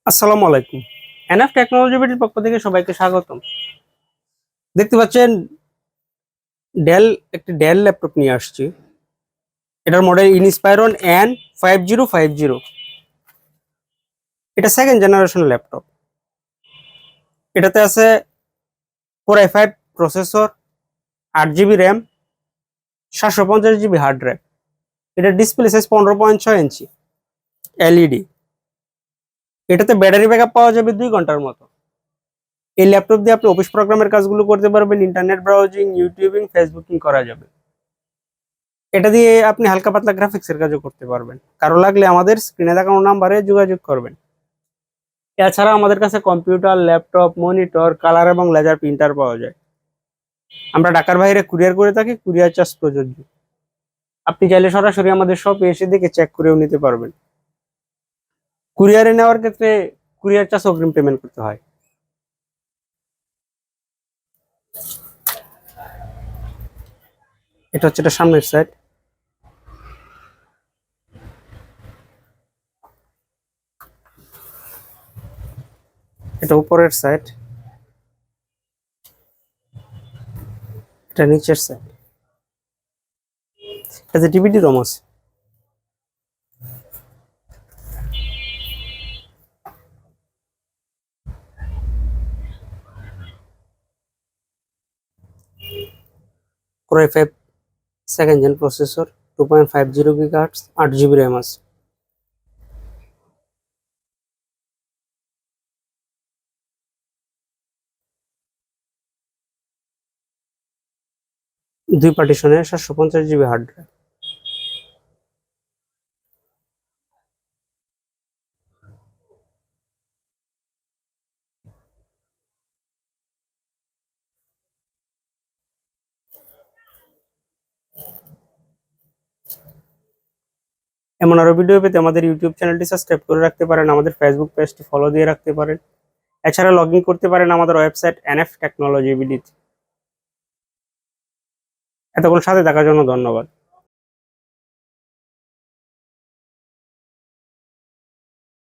আসসালামু আলাইকুম। NF technology বিডির পক্ষ থেকে সবাইকে স্বাগতম। দেখতে পাচ্ছেন একটি ডেল ল্যাপটপ নিয়ে আসছি। এটার মডেল ইনস্পায়রন N5050। এটা সেকেন্ড জেনারেশন ল্যাপটপ। এটাতে আছে Core i5 processor, 8 GB RAM, 750 GB hard drive. এটার ডিসপ্লে সাইজ 15.6 ইঞ্চি এলইডি। এটাতে ব্যাটারি ব্যাকআপ পাওয়া যাবে 2 ঘন্টার মতো। এই ল্যাপটপ দিয়ে আপনি অফিস প্রোগ্রামের কাজগুলো করতে পারবেন, ইন্টারনেট ব্রাউজিং, ইউটিউবিং, ফেসবুকিং করা যাবে। এটা দিয়ে আপনি হালকা পাতলা গ্রাফিক্সের কাজও করতে পারবেন। কারো লাগলে আমাদের স্ক্রিনে দেখানো নাম্বারে যোগাযোগ করবেন। এছাড়া আমাদের কাছে কম্পিউটার, ল্যাপটপ, মনিটর, কালার এবং লেজার প্রিন্টার পাওয়া যায়। আমরা ঢাকার বাইরে কুরিয়ার করে থাকি, কুরিয়ার চার্জ প্রযোজ্য। আপনি চাইলে সরাসরি আমাদের শপে এসে দেখে চেক করেও নিতে পারবেন। কুরিয়ারে নেওয়ার ক্ষেত্রে কুরিয়ার চার্জ অগ্রিম পেমেন্ট করতে হয়। এটা হচ্ছে এটা সামনের সাইড। এটা উপরের সাইড। এটা নিচের সাইড। এটাতে ডিভিডি রম আছে। Core i5 second gen processor, 2.50 GHz, 8 GB RAM আছে। দুই পার্টিশনে 750 GB হার্ড ড্রাইভ। এমন আরো ভিডিও পেতে আমাদের ইউটিউব চ্যানেলটি সাবস্ক্রাইব করে রাখতে পারেন, আমাদের ফেসবুক পেজটি ফলো দিয়ে রাখতে পারেন। এছাড়া লগ ইন করতে পারেন আমাদের ওয়েবসাইট এনএফ টেকনোলজি বিডি। এতক্ষণ সাথে থাকার জন্য ধন্যবাদ।